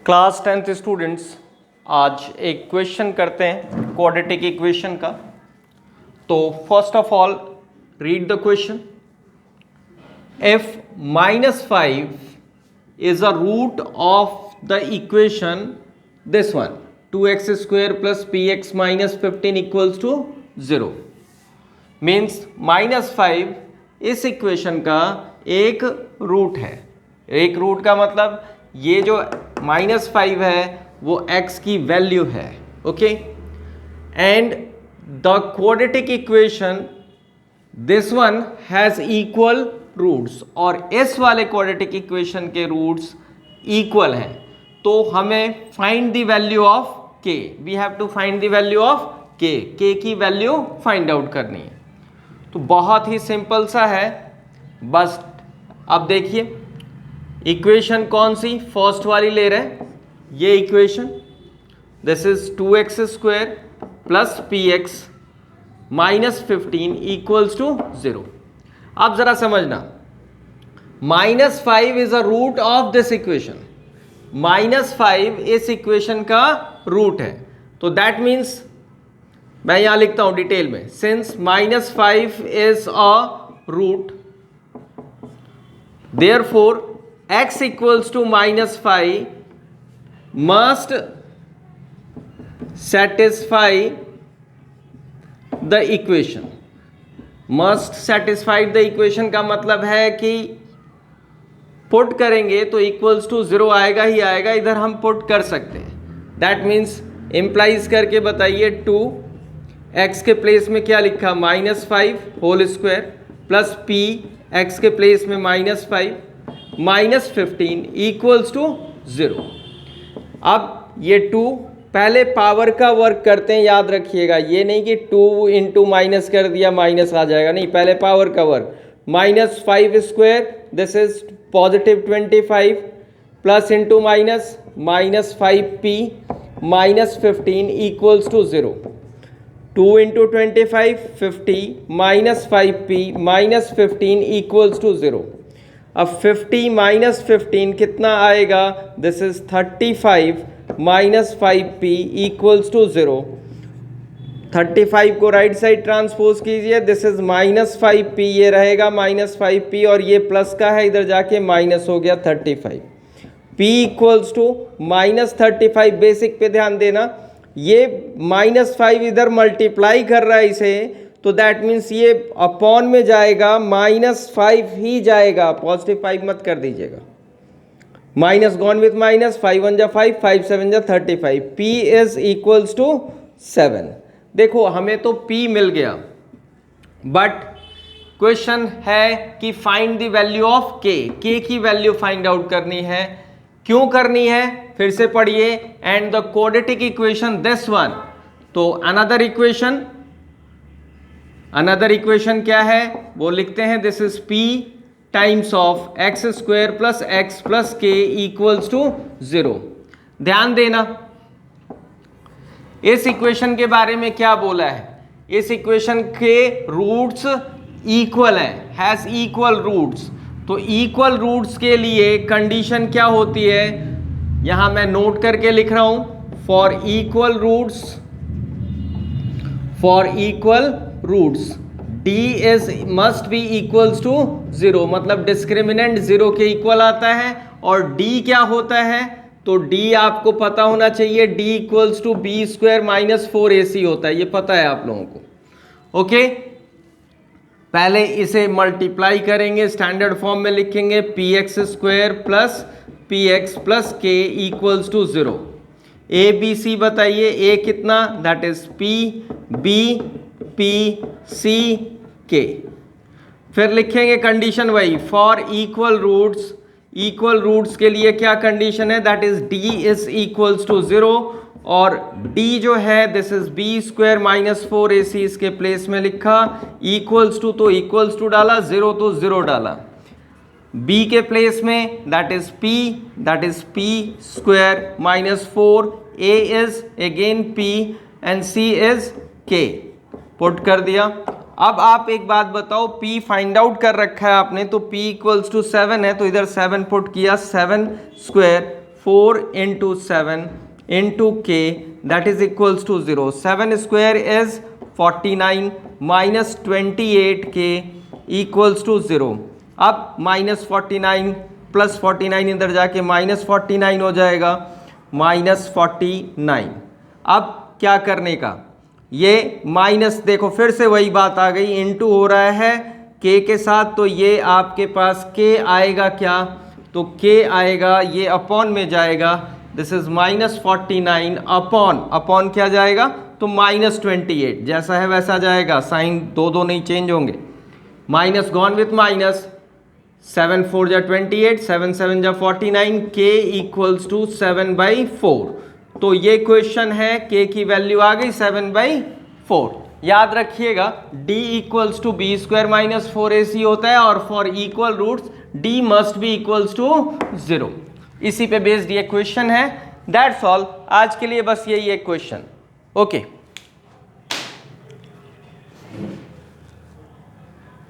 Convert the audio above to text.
Class 10th students, आज एक question करते हैं क्वाड्रेटिक इक्वेशन का। तो first of all read the question. If -5 is a root of the equation this one 2x² + px - 15 equals to 0, means -5 इस equation का एक रूट है। एक रूट का मतलब ये जो -5 है वो x की वैल्यू है, okay. And the quadratic equation this one has equal roots, और इस वाले क्वाड्रेटिक इक्वेशन के रूट्स इक्वल हैं। तो हमें find the value of k, we have to find the value of k की वैल्यू फाइंड आउट करनी है। तो बहुत ही सिंपल सा है, बस अब देखिए इक्वेशन कौन सी, फर्स्ट वाली ले रहे हैं ये equation, this is 2x² + px - 15 equals to 0। अब जरा समझना, -5 is a root of this equation, -5 इस इक्वेशन का रूट है। तो दैट मीन्स मैं यहां लिखता हूं डिटेल में, since -5 is a root, therefore x equals to -5 must satisfy the equation। must satisfy the equation का मतलब है कि पुट करेंगे तो इक्वल्स टू 0 आएगा ही आएगा, इधर हम पुट कर सकते हैं। दैट मीन्स इम्प्लाइज करके बताइए, 2x के प्लेस में क्या लिखा, -5² प्लस p x के प्लेस में -5 -15 इक्वल्स टू 0। अब ये 2 पहले पावर का वर्क करते हैं, याद रखिएगा, ये नहीं कि 2 इंटू माइनस कर दिया माइनस आ जाएगा, नहीं, पहले पावर का work. -5² this is +25 plus into minus -5p -15 equals to 0। 2 into 25 50 -5p -15 equals to 0। अब 50 - 15 कितना आएगा, this is 35 -5p equals to 0। 35 को राइट साइड ट्रांसपोज कीजिए, दिस इज -5p, ये रहेगा -5p और ये प्लस का है, इधर जाके माइनस हो गया 35। p इक्वल्स टू -35, बेसिक पे ध्यान देना, ये -5 इधर मल्टीप्लाई कर रहा है इसे, तो दैट मीन्स ये अपॉन में जाएगा, -5 ही जाएगा, +5 मत कर दीजिएगा। माइनस गॉन विथ माइनस, 5 1 जा 5, 5 7 जा 35, p इज इक्वल्स टू 7। देखो हमें तो p मिल गया, बट क्वेश्चन है कि find the value of k की वैल्यू फाइंड आउट करनी है। क्यों करनी है, फिर से पढ़िए, and the quadratic equation this one. तो अनदर इक्वेशन क्या है वो लिखते हैं, this is p times of x² + x + k equals to 0। ध्यान देना, इस इक्वेशन के बारे में क्या बोला है, इस इक्वेशन के रूट्स इक्वल हैं, हैज इक्वल रूट्स। तो इक्वल रूट्स के लिए कंडीशन क्या होती है, यहां मैं नोट करके लिख रहा हूं, for equal roots d is must be equals to 0, मतलब डिस्क्रिमिनेंट 0 के इक्वल आता है। और d क्या होता है, तो d आपको पता होना चाहिए, d equals to b² - 4ac होता है, ये पता है आप लोगों को, ओके। पहले इसे मल्टीप्लाई करेंगे, स्टैंडर्ड फॉर्म में लिखेंगे, px² + px + k equals to 0। a b c बताइए, a कितना, that is p, b, p, c, k। फिर लिखेंगे कंडीशन वही, फॉर इक्वल रूट्स के लिए क्या कंडीशन है, that is d is equals to 0, और d जो है दिस इज b² - 4ac, इसके प्लेस में लिखा, इक्वल्स टू, तो इक्वल्स टू डाला, 0 तो 0 डाला, b के प्लेस में that is p - 4, a is again p and c is k, put कर दिया। अब आप एक बात बताओ, p फाइंड आउट कर रखा है आपने, तो p इक्वल्स टू 7 है, तो इधर 7 पुट किया, 7² 4 into 7 into k, that is equals to 0. 7 square is 49 minus 28k equals to 0. अब माइनस 49 प्लस 49 इधर जाके माइनस 49 हो जाएगा, माइनस 49. अब क्या करने का, ये माइनस देखो फिर से वही बात आ गई, इनटू हो रहा है k के साथ, तो ये आपके पास k आएगा क्या, तो k आएगा, ये अपॉन में जाएगा, दिस इज माइनस 49 अपॉन क्या जाएगा, तो माइनस 28, जैसा है वैसा जाएगा, साइन दो नहीं चेंज होंगे. माइनस गॉन विथ माइनस, 7 4 जा 28, 7 7 जा 49, k इक्वल्स टू 7/4. तो ये क्वेश्चन है, k की वैल्यू आ गई 7/4. याद रखिएगा d equals to b square minus 4ac होता है, और for equal roots d must be equals to 0. इसी पे बेस्ड ये क्वेश्चन है. दैट्स ऑल, आज के लिए बस यही एक क्वेश्चन. ओके.